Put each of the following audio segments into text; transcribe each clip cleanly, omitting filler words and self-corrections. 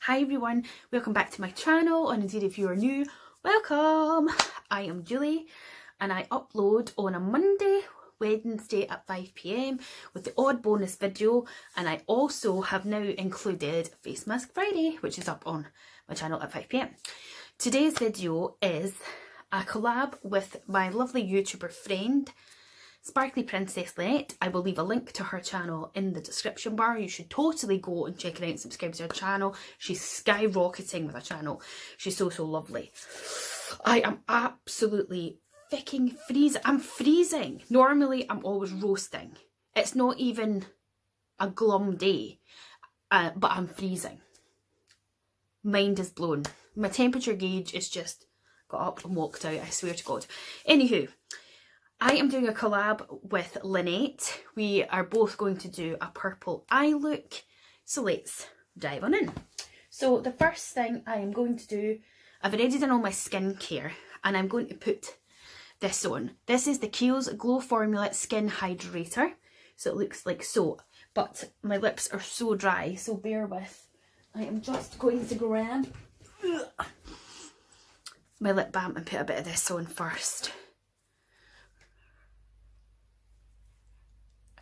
Hi everyone, welcome back to my channel, and indeed if you are new, welcome! I am Julie and I upload on a Monday, Wednesday at 5 PM with the odd bonus video, and I also have now included Face Mask Friday, which is up on my channel at 5 PM. Today's video is a collab with my lovely YouTuber friend, Sparkly Princess Lynette. I will leave a link to her channel in the description bar. You should totally go and check her out and subscribe to her channel. She's skyrocketing with her channel. She's so lovely. I am absolutely freaking freezing. I'm freezing. Normally I'm always roasting. It's not even a glum day, but I'm freezing. Mind is blown. My temperature gauge is just got up and walked out, I swear to God. Anywho, I am doing a collab with Lynette. We are both going to do a purple eye look. So let's dive on in. So the first thing I am going to do, I've already done all my skincare and I'm going to put this on. This is the Kiehl's Glow Formula Skin Hydrator. So it looks like so, but my lips are so dry, so bear with. I am just going to grab my lip balm and put a bit of this on first.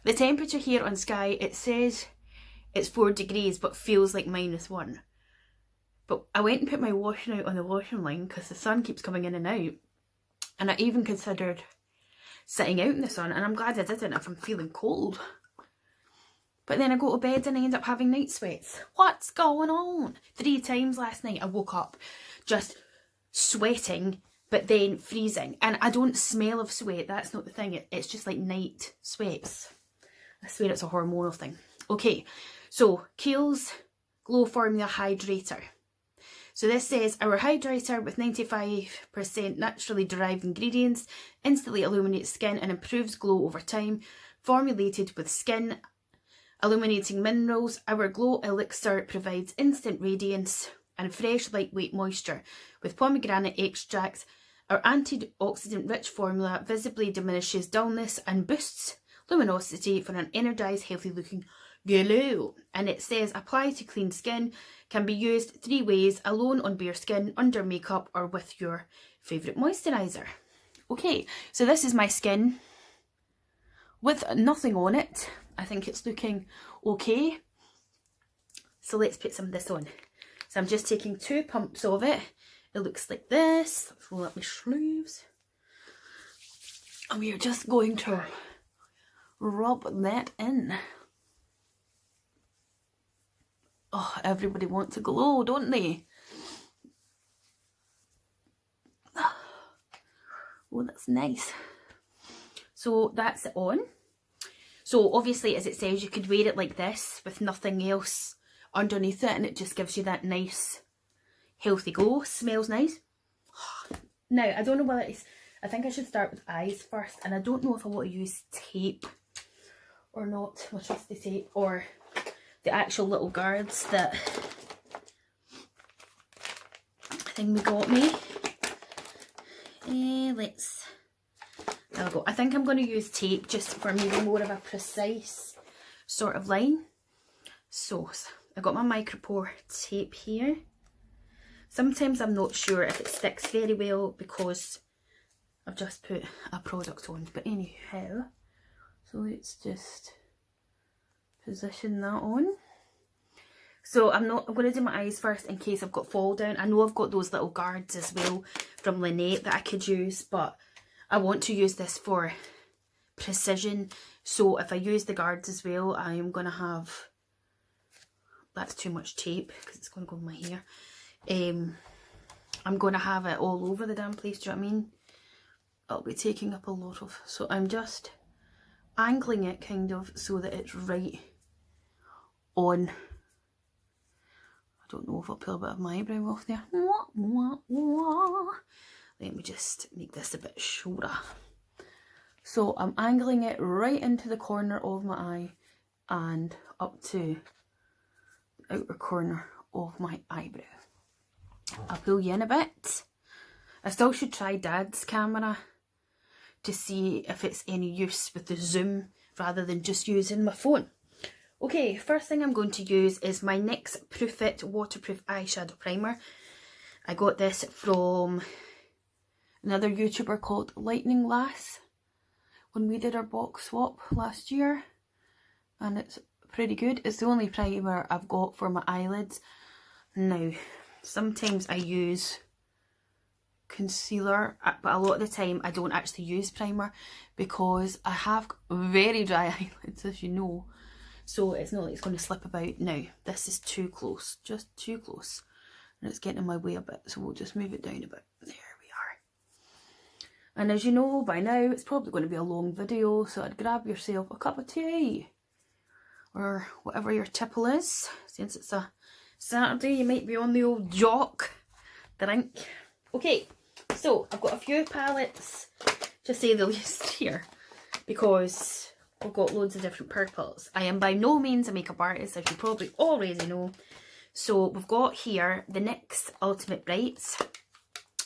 The temperature here on Sky, it says it's 4 degrees but feels like -1. But I went and put my washing out on the washing line because the sun keeps coming in and out. And I even considered sitting out in the sun, and I'm glad I didn't if I'm feeling cold. But then I go to bed and I end up having night sweats. What's going on? 3 times last night I woke up just sweating but then freezing. And I don't smell of sweat, that's not the thing. It's just like night sweats. I swear it's a hormonal thing. Okay, so Kiehl's Glow Formula Hydrator. So this says, our hydrator with 95% naturally derived ingredients instantly illuminates skin and improves glow over time. Formulated with skin illuminating minerals, our glow elixir provides instant radiance and fresh lightweight moisture. With pomegranate extracts, our antioxidant rich formula visibly diminishes dullness and boosts luminosity for an energised, healthy looking glow. And it says, apply to clean skin, can be used 3 ways: alone on bare skin, under makeup, or with your favourite moisturiser. Okay, so this is my skin with nothing on it. I think it's looking okay. So let's put some of this on. So I'm just taking 2 pumps of it. It looks like this. Let's roll up my sleeves. And we are just going to rub that in. Oh, everybody wants to glow, don't they? Oh, that's nice. So that's it on. So obviously, as it says, you could wear it like this with nothing else underneath it, and it just gives you that nice healthy glow. Smells nice. Now, I don't know whether it's, I think I should start with eyes first, and I don't know if I want to use tape or not, my trusty tape, or the actual little guards that thing we got me. There we go. I think I'm going to use tape just for maybe more of a precise sort of line. So I got my micropore tape here. Sometimes I'm not sure if it sticks very well because I've just put a product on, but anyhow, so let's just position that on. So I'm going to do my eyes first in case I've got fall down. I know I've got those little guards as well from Lynette that I could use, but I want to use this for precision. So if I use the guards as well, I am going to have, that's too much tape because it's going to go in my hair. I'm going to have it all over the damn place, do you know what I mean? It'll be taking up a lot of, so I'm just angling it kind of so that it's right on. I don't know if I'll pull a bit of my eyebrow off there. Let me just make this a bit shorter. So I'm angling it right into the corner of my eye and up to the outer corner of my eyebrow. I'll pull you in a bit. I still should try Dad's camera to see if it's any use with the zoom rather than just using my phone. Okay, first thing I'm going to use is my NYX Proof It Waterproof Eyeshadow Primer. I got this from another YouTuber called Lightning Lass when we did our box swap last year, and it's pretty good. It's the only primer I've got for my eyelids. Now, sometimes I use concealer, but a lot of the time I don't actually use primer because I have very dry eyelids, as you know, so it's not like it's going to slip about. Now, this is too close, just too close, and it's getting in my way a bit, so we'll just move it down a bit. There we are. And as you know by now, it's probably going to be a long video, so I'd grab yourself a cup of tea or whatever your tipple is. Since it's a Saturday, you might be on the old jock drink. Okay, so I've got a few palettes, to say the least, here, because we've got loads of different purples. I am by no means a makeup artist, as you probably already know. So we've got here the NYX Ultimate Brights.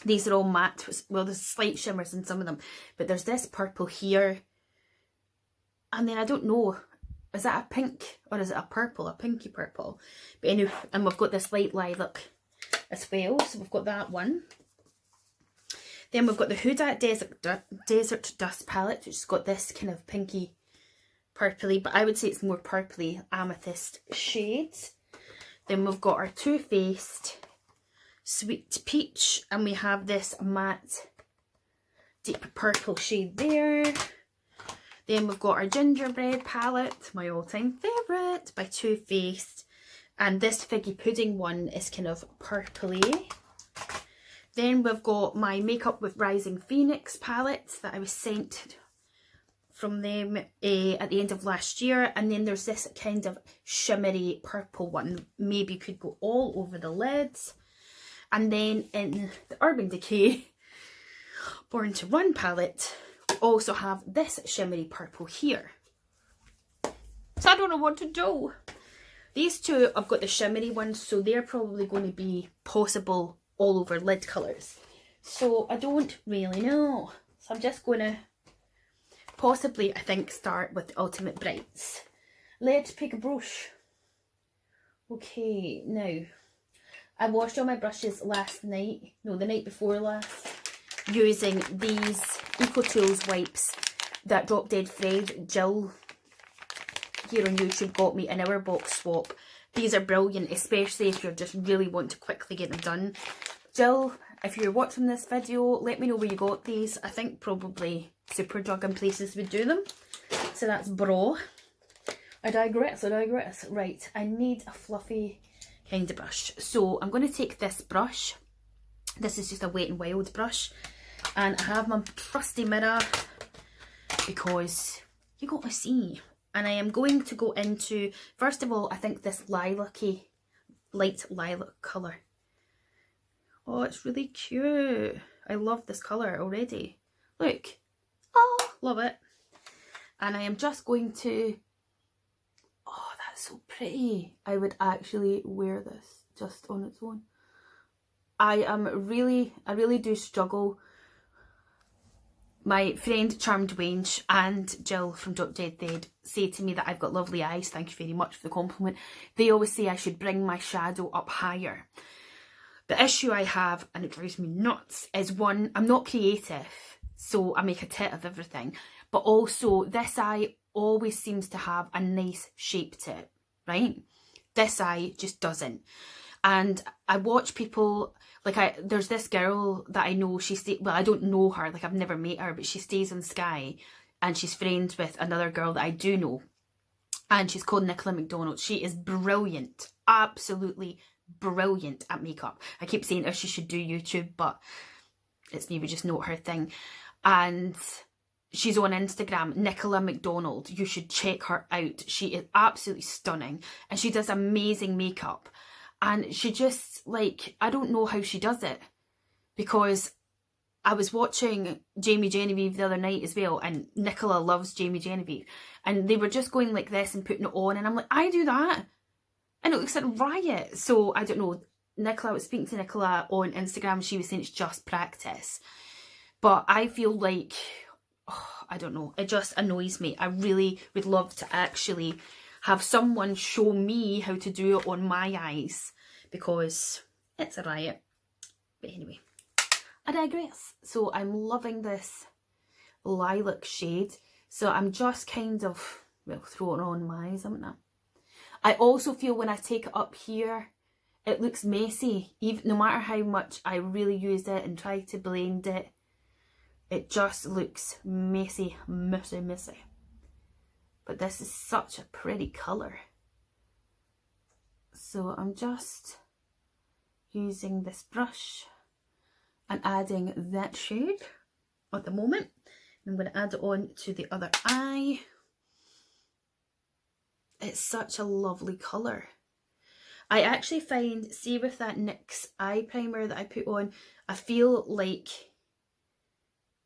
These are all matte. Well, there's slight shimmers in some of them, but there's this purple here. And then I don't know, is that a pink or is it a purple? A pinky purple. But anyway, and we've got this light lilac as well. So we've got that one. Then we've got the Huda Desert Dust palette, which has got this kind of pinky purpley, but I would say it's more purpley amethyst shades. Then we've got our Too Faced Sweet Peach, and we have this matte deep purple shade there. Then we've got our Gingerbread palette, my all-time favourite, by Too Faced, and this Figgy Pudding one is kind of purpley. Then we've got my Makeup with Rising Phoenix palette that I was sent from them at the end of last year. And then there's this kind of shimmery purple one. Maybe you could go all over the lids. And then in the Urban Decay Born to Run palette, we also have this shimmery purple here. So I don't know what to do. These two, I've got the shimmery ones, so they're probably going to be possible all over lid colours. So I don't really know. So I'm just going to possibly, I think, start with the Ultimate Brights. Let's pick a brush. Okay, now, I washed all my brushes last night, no, the night before last, using these EcoTools wipes that Drop Dead Fred Jill here on YouTube got me in our box swap. These are brilliant, especially if you just really want to quickly get them done. Jill, if you're watching this video, let me know where you got these. I think probably Superdrug and places would do them. So that's bra. I digress. Right, I need a fluffy kind of brush. So I'm going to take this brush. This is just a Wet n Wild brush. And I have my trusty mirror because you got to see. And I am going to go into, first of all, I think this lilac-y, light lilac colour. Oh, it's really cute. I love this colour already. Look. Oh, love it. And I am just going to, oh, that's so pretty. I would actually wear this just on its own. I really do struggle. My friend Charmed Wange and Jill from Drop Dead Dead say to me that I've got lovely eyes. Thank you very much for the compliment. They always say I should bring my shadow up higher. The issue I have, and it drives me nuts, is one, I'm not creative, so I make a tit of everything. But also, this eye always seems to have a nice shape to it, right? This eye just doesn't. And I watch people, like there's this girl that I know, well, I don't know her, like I've never met her, but she stays on Sky and she's friends with another girl that I do know. And she's called Nicola McDonald. She is brilliant, absolutely brilliant at makeup. I keep saying to her she should do YouTube, but it's maybe just not her thing. And she's on Instagram, Nicola McDonald. You should check her out. She is absolutely stunning and she does amazing makeup. And she just, like, I don't know how she does it, because I was watching Jamie Genevieve the other night as well, and Nicola loves Jamie Genevieve, and they were just going like this and putting it on, and I'm like, I do that and it looks like a riot. So I don't know, Nicola, I was speaking to Nicola on Instagram, she was saying it's just practice, but I feel like, oh, I don't know, it just annoys me. I really would love to actually have someone show me how to do it on my eyes, because it's a riot. But anyway, I digress. So I'm loving this lilac shade. So I'm just kind of, well, throwing on my eyes, haven't I? I also feel when I take it up here, it looks messy. Even no matter how much I really use it and try to blend it, it just looks messy, messy. But this is such a pretty colour. So I'm just using this brush and adding that shade at the moment. I'm going to add it on to the other eye. It's such a lovely colour. I actually find, see with that NYX eye primer that I put on, I feel like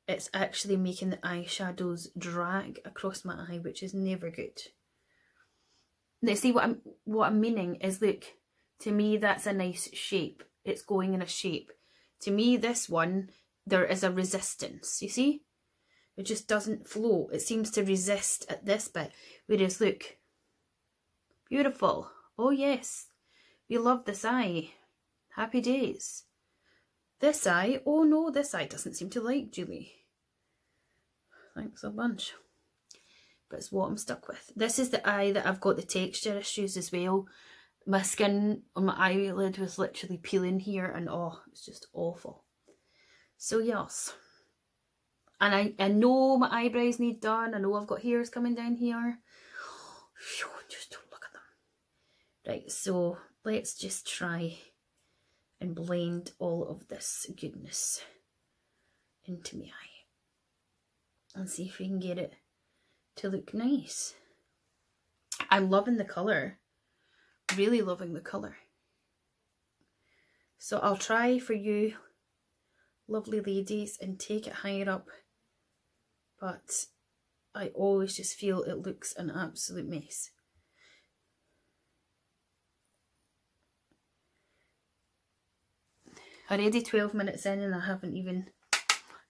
it's actually making the eyeshadows drag across my eye, which is never good. Now see what I'm meaning is, look, to me that's a nice shape. It's going in a shape. To me this one, there is a resistance, you see? It just doesn't flow. It seems to resist at this bit. Whereas look, beautiful. Oh yes, we love this eye. Happy days. This eye, oh no, this eye doesn't seem to like Julie. Thanks a bunch. But it's what I'm stuck with. This is the eye that I've got the texture issues as well. My skin on my eyelid was literally peeling here, and oh, it's just awful. So yes. And I know my eyebrows need done. I know I've got hairs coming down here. Just don't look at them. Right, so let's just try and blend all of this goodness into my eye. And see if we can get it to look nice. I'm loving the colour. Really loving the colour. So I'll try for you, lovely ladies, and take it higher up. But I always just feel it looks an absolute mess. Already 12 minutes in and I haven't even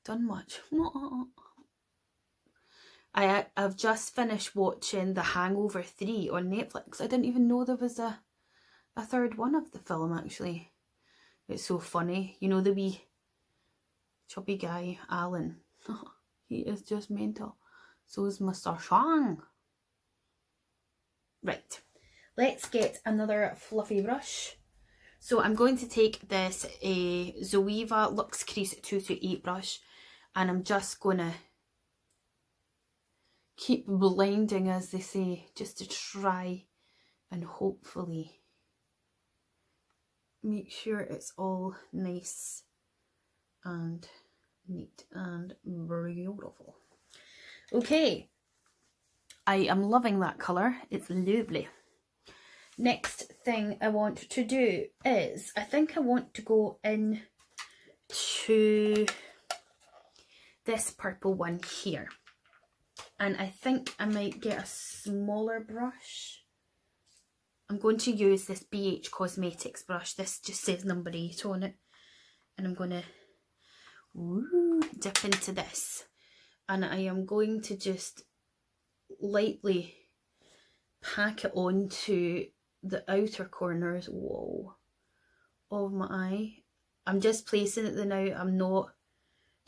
done much. I've just finished watching The Hangover 3 on Netflix. I didn't even know there was a third one of the film, actually. It's so funny. You know the wee chubby guy, Alan. He is just mental. So is Mr. Shang. Right. Let's get another fluffy brush. So I'm going to take this Zoeva Luxe Crease 228 brush, and I'm just going to keep blending, as they say, just to try and hopefully make sure it's all nice and neat and beautiful. Okay, I am loving that colour. It's lovely. Next thing I want to do is, I think I want to go in to this purple one here. And I think I might get a smaller brush. I'm going to use this BH Cosmetics brush. This just says number 8 on it. And I'm going to dip into this. And I am going to just lightly pack it onto the outer corners, of my eye. I'm just placing it now. I'm not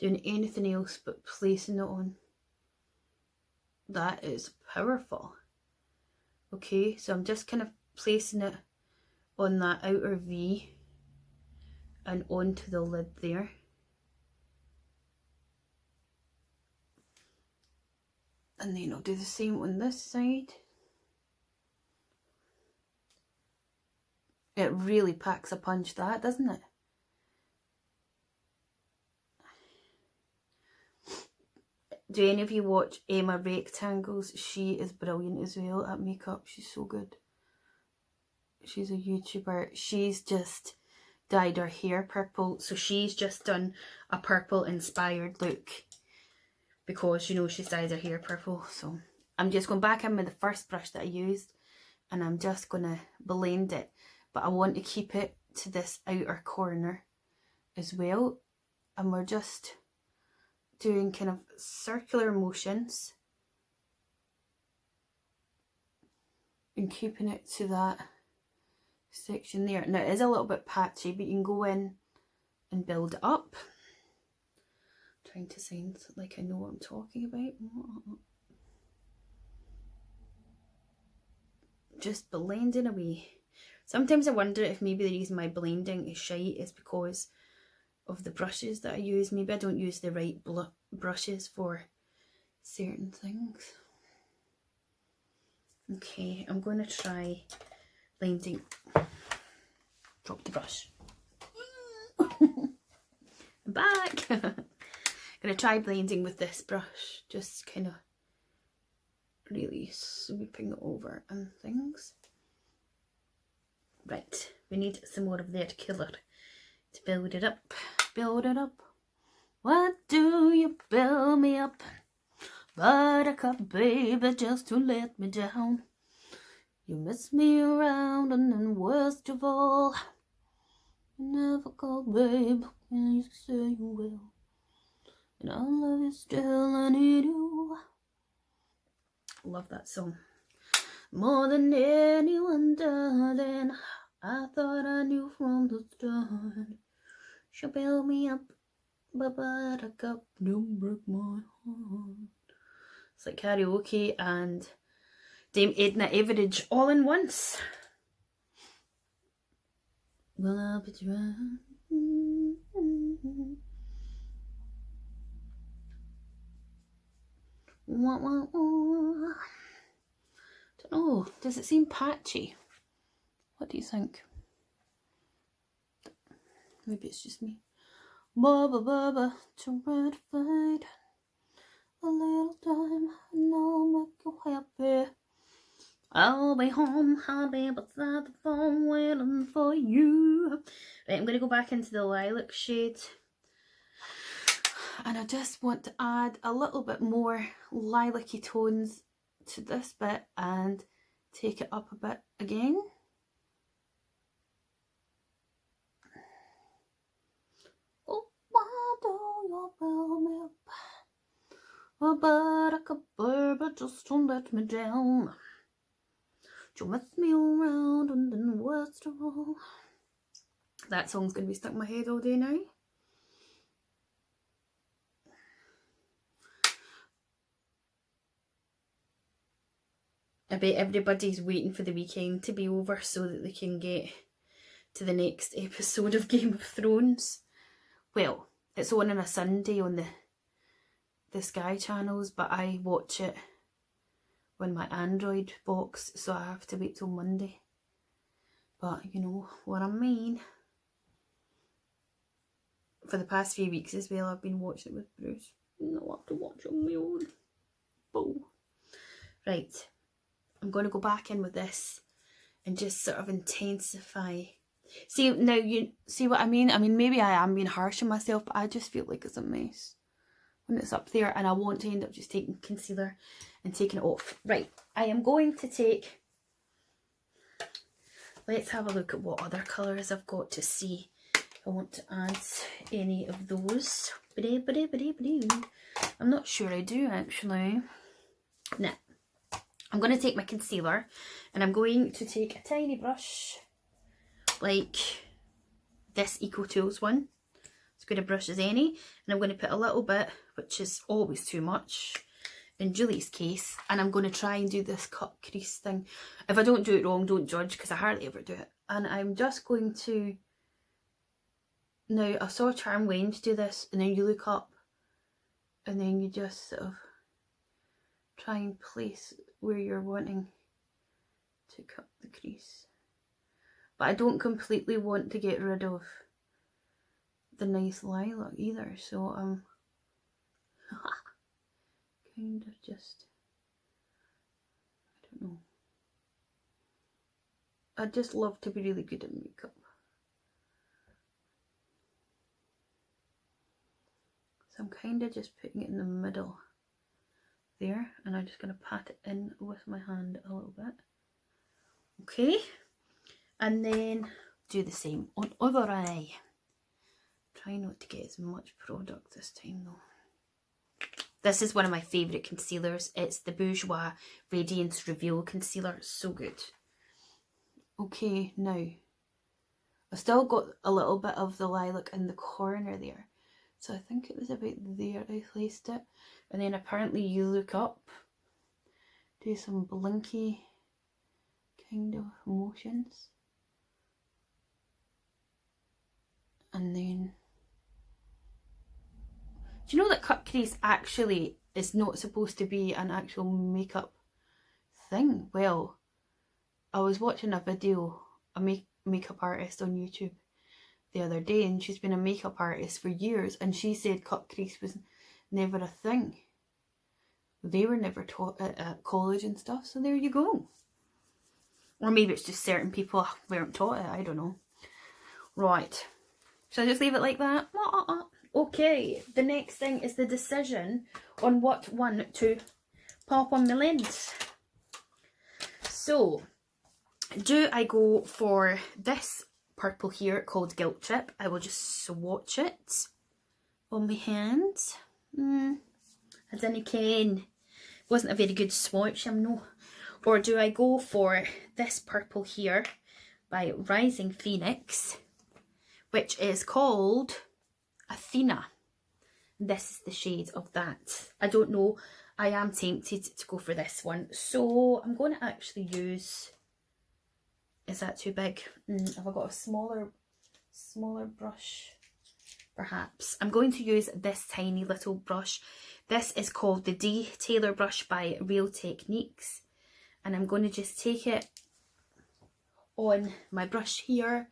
doing anything else but placing it on. That is powerful. Okay, so I'm just kind of placing it on that outer V and onto the lid there. And then I'll do the same on this side. It really packs a punch, that, doesn't it? Do any of you watch Emma Rectangles? She is brilliant as well at makeup. She's so good. She's a YouTuber. She's just dyed her hair purple. So she's just done a purple inspired look, because, you know, she's dyed her hair purple. So I'm just going back in with the first brush that I used, and I'm just going to blend it. But I want to keep it to this outer corner as well. And we're just doing kind of circular motions. and keeping it to that section there. Now it is a little bit patchy, but you can go in and build it up. I'm trying to sound like I know what I'm talking about. Just blending away. Sometimes I wonder if maybe the reason my blending is shite is because of the brushes that I use. Maybe I don't use the right brushes for certain things. Okay, I'm going to try blending. Drop the brush. I'm back. I'm going to try blending with this brush. Just kind of really sweeping it over and things. Right, we need some more of that colour to build it up. Build it up. What do you build me up? Buttercup, baby, just to let me down. You mess me around, and then worst of all, you never call, babe, and you say you will. And I love you still, I need you. Love that song. More than anyone, darling, I thought I knew from the start. She'll build me up, but buttercup, don't break my heart. It's like karaoke and Dame Edna Everage all in once. Well, I'll be trying. Don't know. Does it seem patchy? What do you think? Maybe it's just me. Bubba, bubba, to fight a little time, and I'll make you happy. I'll be home, I'll be beside the phone waiting for you. Right, I'm going to go back into the lilac shade. And I just want to add a little bit more lilac-y tones to this bit and take it up a bit again. Oh, why do you build me up? Oh, buttercup, baby, just don't let me down. You mess me around, and then worst of all. That song's going to be stuck in my head all day now. I bet everybody's waiting for the weekend to be over so that they can get to the next episode of Game of Thrones. Well, it's on a Sunday on the Sky channels, but I watch it on my Android box, so I have to wait till Monday. But you know what I mean. For the past few weeks as well, I've been watching it with Bruce. And I'll have to watch on my own. Boom. Right. I'm going to go back in with this and just sort of intensify. See, now you see what I mean? I mean, maybe I am being harsh on myself, but I just feel like it's a mess when it's up there, and I want to end up just taking concealer and taking it off. Right, I am going to take, let's have a look at what other colours I've got to see if I want to add any of those. I'm not sure I do actually. Nah. I'm going to take my concealer and I'm going to take a tiny brush like this Eco Tools one. As good a brush as any. And I'm going to put a little bit, which is always too much, in Julie's case. And I'm going to try and do this cut crease thing. If I don't do it wrong, don't judge, because I hardly ever do it. And I'm just going to... Now, I saw Charm Wench do this, and then you look up and then you just sort of try and place where you're wanting to cut the crease. But I don't completely want to get rid of the nice lilac either, so I'm kind of just, I don't know. I just love to be really good at makeup. So I'm kind of just putting it in the middle there, and I'm just going to pat it in with my hand a little bit. Okay, and then do the same on other eye. Try not to get as much product this time though. This is one of my favourite concealers. It's the Bourjois Radiance Reveal Concealer. It's so good. Okay, now, I've still got a little bit of the lilac in the corner there. So I think it was about there I placed it. And then apparently you look up, do some blinky kind of motions. And then, do you know that cut crease actually is not supposed to be an actual makeup thing? Well, I was watching a video, a makeup artist on YouTube the other day, and she's been a makeup artist for years, and she said cut crease was never a thing. They were never taught it at college and stuff, so there you go. Or maybe it's just certain people weren't taught it, I don't know. Right. Shall I just leave it like that? Okay, the next thing is the decision on what one to pop on the lids. So, do I go for this purple here called Guilt Trip? I will just swatch it on my hands. I didn't ken. Wasn't a very good swatch, I know. Or do I go for this purple here by Rising Phoenix, which is called Athena. This is the shade of that. I don't know. I am tempted to go for this one. So I'm going to actually use... Is that too big? Have I got a smaller brush? Perhaps. I'm going to use this tiny little brush. This is called the Detailer brush by Real Techniques. And I'm going to just take it on my brush here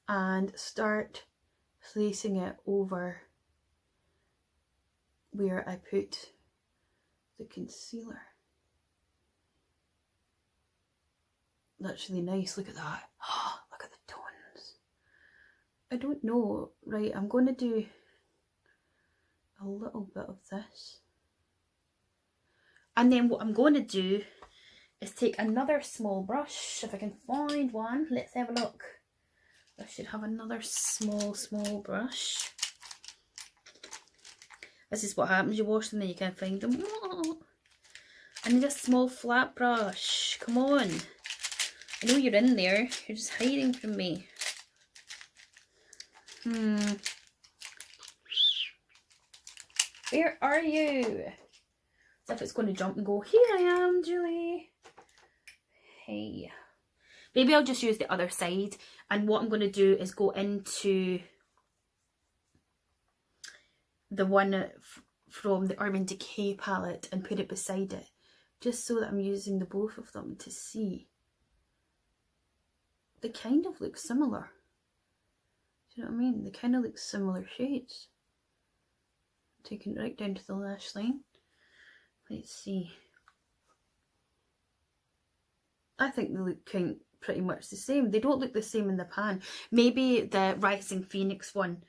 and start placing it over where I put the concealer. That's really nice. Look at that. Oh, look at the tones. I don't know. Right, I'm going to do a little bit of this. And then what I'm going to do is take another small brush. If I can find one, let's have a look. I should have another small brush. This is what happens. You wash them and you can't find them. I need a small flat brush. Come on. I know you're in there. You're just hiding from me. Where are you? As if it's going to jump and go, here I am, Julie. Hey. Maybe I'll just use the other side. And what I'm going to do is go into the one from the Urban Decay palette and put it beside it. Just so that I'm using the both of them to see. They kind of look similar. Do you know what I mean? They kind of look similar shades. Taking it right down to the lash line. Let's see. I think they look pretty much the same. They don't look the same in the pan. Maybe the Rising Phoenix one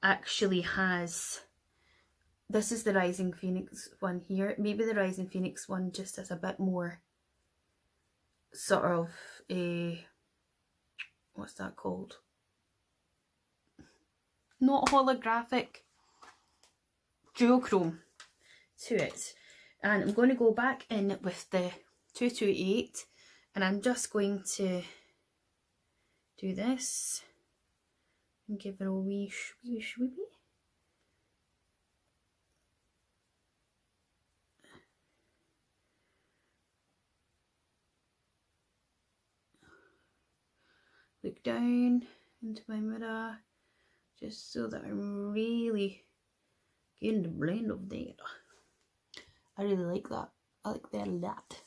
actually has... This is the Rising Phoenix one here. Maybe the Rising Phoenix one just has a bit more sort of a... What's that called? Not holographic. Duochrome to it. And I'm going to go back in with the 228 and I'm just going to do this and give it a wee shwee. Look down into my mirror just so that I'm really getting the blend of there. I really like that. I like that a lot.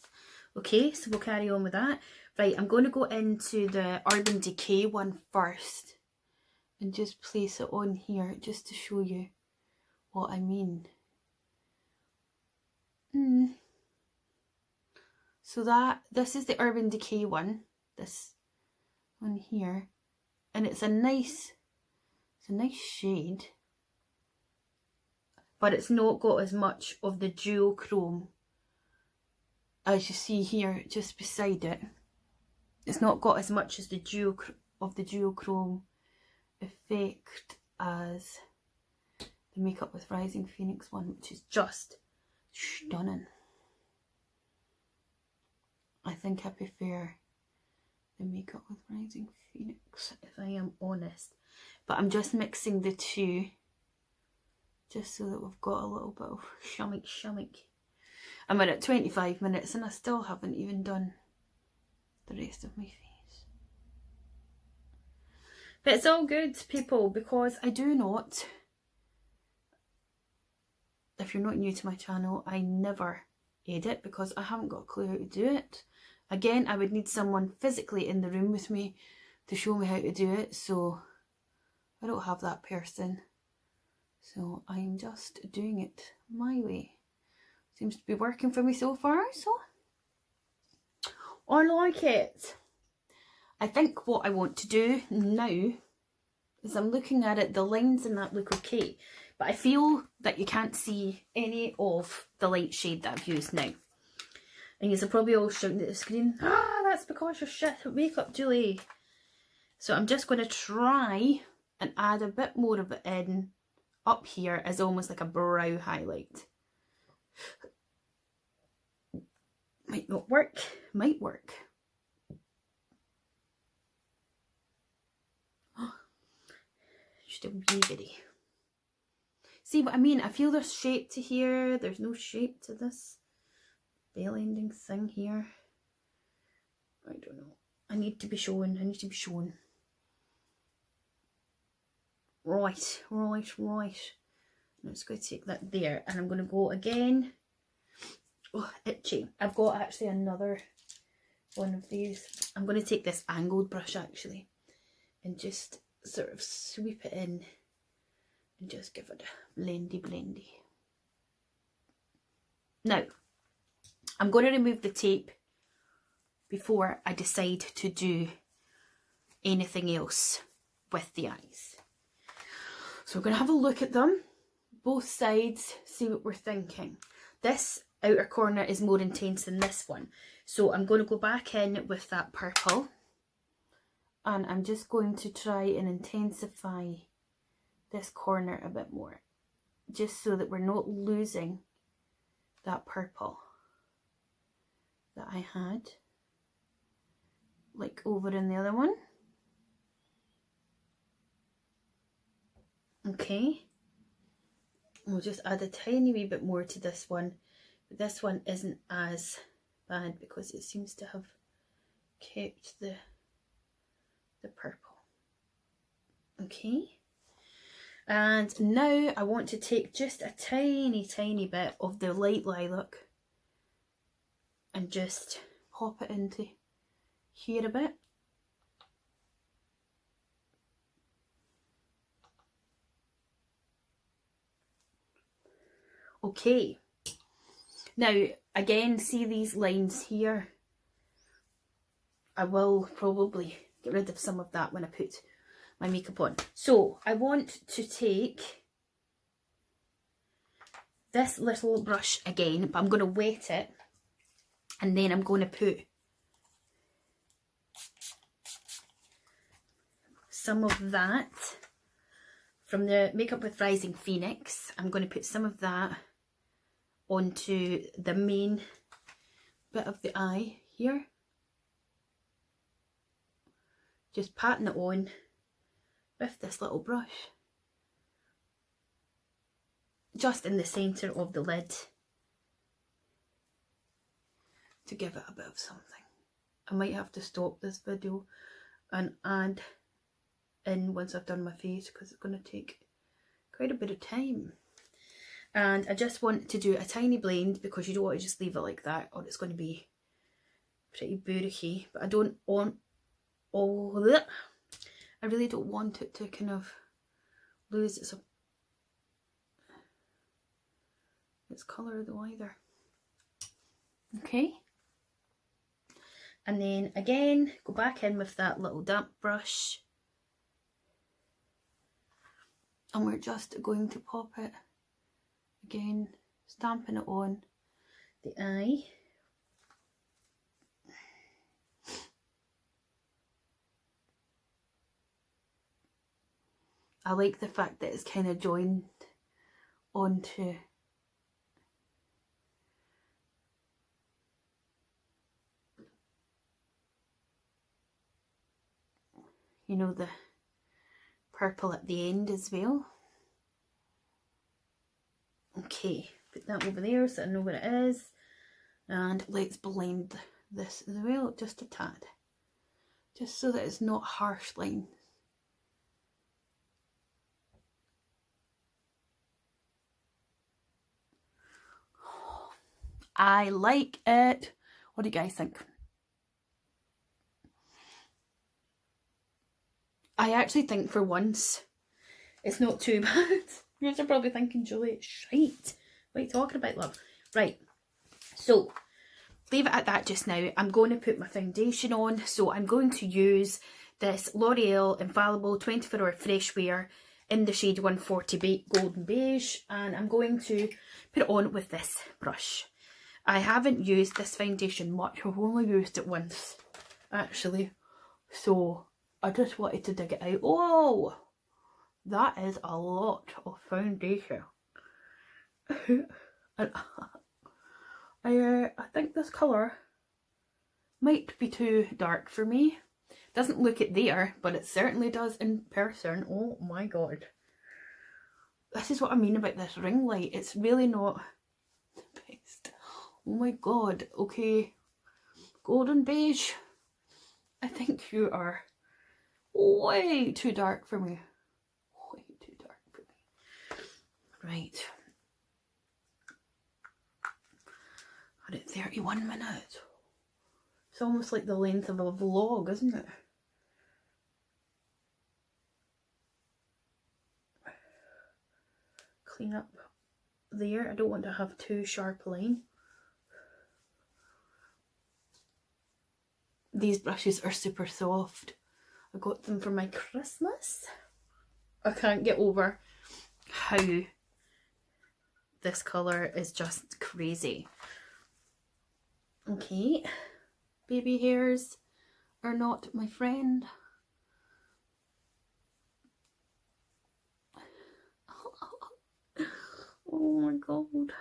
Okay, so we'll carry on with that. Right, I'm going to go into the Urban Decay one first and just place it on here just to show you what I mean. So this is the Urban Decay one, this one here, and it's a nice shade, but it's not got as much of the duochrome as you see here just beside it. It's not got as much as the duochrome effect as the Makeup with Rising Phoenix one, which is just stunning. I think I prefer the Makeup with Rising Phoenix, if I am honest. But I'm just mixing the two, just so that we've got a little bit of shummick. I'm at 25 minutes and I still haven't even done the rest of my face. But it's all good, people, because I do not, if you're not new to my channel, I never edit because I haven't got a clue how to do it. Again, I would need someone physically in the room with me to show me how to do it, so I don't have that person. So I'm just doing it my way. Seems to be working for me so far, so I like it. I think what I want to do now is I'm looking at it, the lines in that look okay, but I feel that you can't see any of the light shade that I've used now. And you're probably all shouting at the screen, ah, that's because you're shit at makeup, Julie. So I'm just going to try and add a bit more of it in up here as almost like a brow highlight. Might not work, might work. Just a wee bitty. See what I mean? I feel there's shape to here, there's no shape to this bell ending thing here. I don't know. I need to be shown. Right. I'm just going to take that there and I'm going to go again. Oh, itchy. I've got actually another one of these. I'm going to take this angled brush actually and just sort of sweep it in and just give it a blendy. Now, I'm going to remove the tape before I decide to do anything else with the eyes. So we're going to have a look at them, both sides, see what we're thinking. This outer corner is more intense than this one. So I'm going to go back in with that purple and I'm just going to try and intensify this corner a bit more, just so that we're not losing that purple that I had, like over in the other one. Okay, we'll just add a tiny wee bit more to this one, but this one isn't as bad because it seems to have kept the purple. Okay, and now I want to take just a tiny bit of the light lilac and just pop it into here a bit. Okay, now again, see these lines here? I will probably get rid of some of that when I put my makeup on. So I want to take this little brush again, but I'm going to wet it and then I'm going to put some of that from the Makeup with Rising Phoenix. I'm going to put some of that onto the main bit of the eye here. Just patting it on with this little brush. Just in the centre of the lid to give it a bit of something. I might have to stop this video and add in once I've done my face because it's going to take quite a bit of time. And I just want to do a tiny blend because you don't want to just leave it like that or it's going to be pretty booricky. But I don't want all that. I really don't want it to kind of lose its colour though either. Okay. And then again, go back in with that little damp brush. And we're just going to pop it again, stamping it on the eye. I like the fact that it's kind of joined onto you know, the purple at the end as well. Okay, put that over there so I know where it is. And let's blend this as well, just a tad. Just so that it's not harsh lines. I like it. What do you guys think? I actually think for once it's not too bad. You're probably thinking, Julie, it's shite. What are you talking about, love? Right, so leave it at that just now. I'm going to put my foundation on. So I'm going to use this L'Oreal Infallible 24 Hour Fresh Wear in the shade 140 Golden Beige. And I'm going to put it on with this brush. I haven't used this foundation much. I've only used it once, actually. So I just wanted to dig it out. Oh, that is a lot of foundation. And I think this colour might be too dark for me. Doesn't look it there, but it certainly does in person. Oh my god. This is what I mean about this ring light. It's really not the best. Oh my god. Okay. Golden beige. I think you are way too dark for me. Way too dark for me. Right. We're at 31 minutes. It's almost like the length of a vlog, isn't it? Clean up there. I don't want to have too sharp a line. These brushes are super soft. I got them for my Christmas. I can't get over how this colour is just crazy. Okay, baby hairs are not my friend. Oh my god.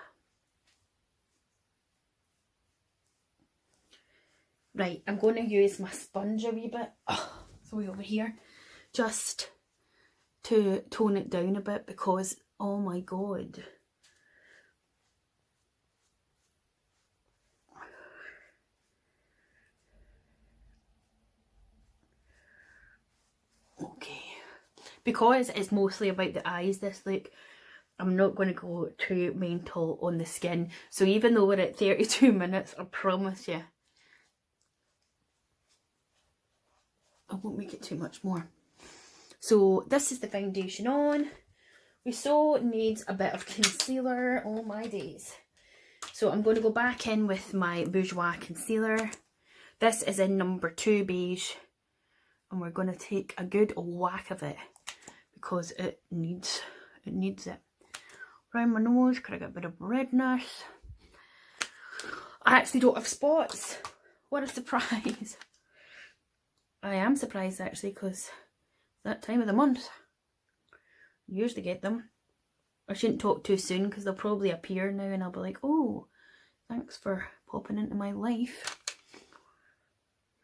Right, I'm going to use my sponge a wee bit. Oh, it's way over here. Just to tone it down a bit because, oh my god. Okay. Because it's mostly about the eyes this look, I'm not going to go too mental on the skin. So even though we're at 32 minutes, I promise you, I won't make it too much more. So this is the foundation on. We so needs a bit of concealer. Oh my days. So I'm going to go back in with my Bourjois concealer. This is in number 2 beige. And we're going to take a good whack of it because it needs it. Around my nose, could I get a bit of redness? I actually don't have spots. What a surprise. I am surprised actually because that time of the month, I usually get them. I shouldn't talk too soon because they'll probably appear now and I'll be like, oh, thanks for popping into my life.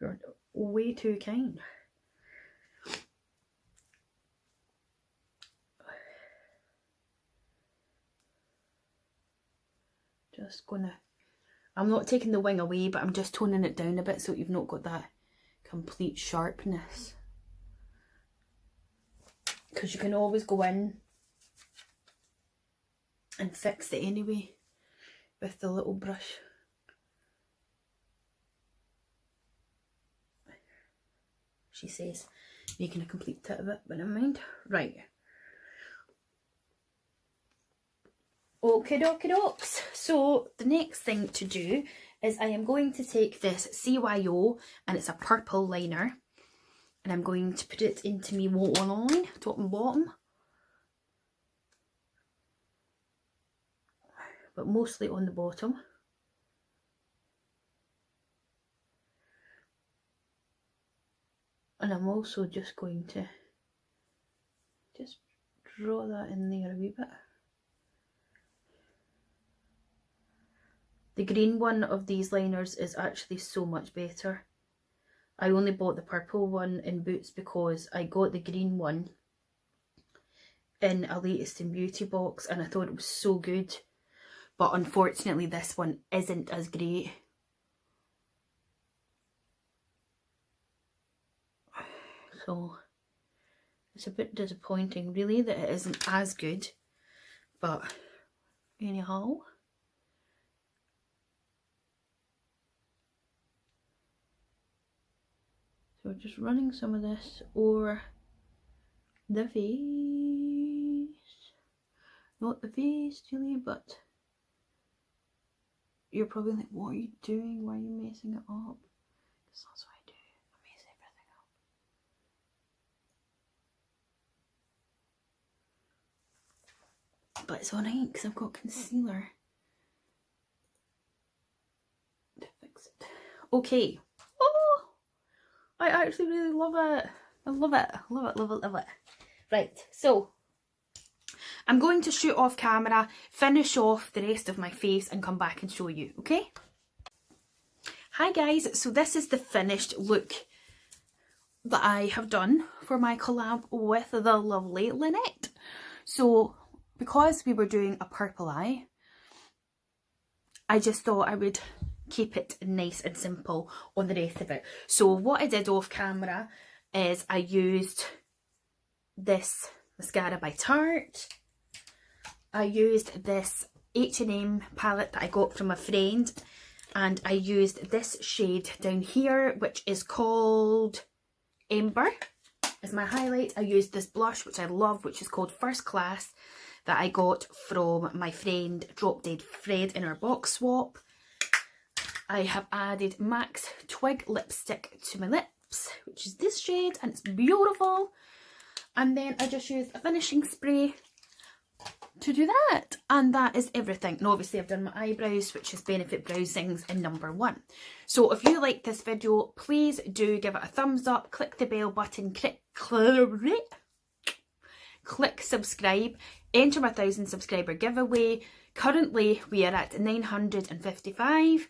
You're way too kind. Just gonna, I'm not taking the wing away, but I'm just toning it down a bit so you've not got that complete sharpness. Because you can always go in and fix it anyway with the little brush. She says, making a complete tit of it, but never mind. Right. Okie dokie dokes. So the next thing to do is I am going to take this CYO and it's a purple liner and I'm going to put it into me waterline, top and bottom. But mostly on the bottom. And I'm also just going to just draw that in there a wee bit. The green one of these liners is actually so much better. I only bought the purple one in Boots because I got the green one in a Latest in Beauty box and I thought it was so good. But unfortunately this one isn't as great. So it's a bit disappointing really that it isn't as good. But anyhow. So we're just running some of this over the face. Not the face, Julie, but you're probably like, what are you doing? Why are you messing it up? Because that's what I do. I mess everything up. But it's alright because I've got concealer to fix it. Okay. Oh, I actually really love it. I love it. Love it, love it, love it. Right, so I'm going to shoot off camera, finish off the rest of my face and come back and show you, okay? Hi guys, so this is the finished look that I have done for my collab with the lovely Lynette. So because we were doing a purple eye, I just thought I would keep it nice and simple on the rest of it. So what I did off camera is I used this mascara by Tarte. I used this H&M palette that I got from a friend, and I used this shade down here which is called Ember as my highlight. I used this blush which I love, which is called First Class, that I got from my friend Drop Dead Fred in our box swap. I have added MAC's Twig lipstick to my lips, which is this shade, and it's beautiful. And then I just used a finishing spray to do that, and that is everything. And obviously I've done my eyebrows, which is Benefit Browsings in #1. So if you like this video, please do give it a thumbs up, click the bell button, click subscribe, enter my 1000 subscriber giveaway. Currently we are at 955.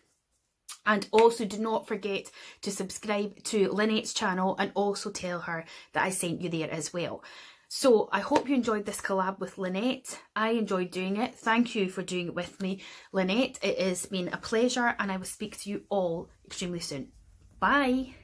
And also do not forget to subscribe to Lynette's channel and also tell her that I sent you there as well. So I hope you enjoyed this collab with Lynette. I enjoyed doing it. Thank you for doing it with me, Lynette. It has been a pleasure and I will speak to you all extremely soon. Bye.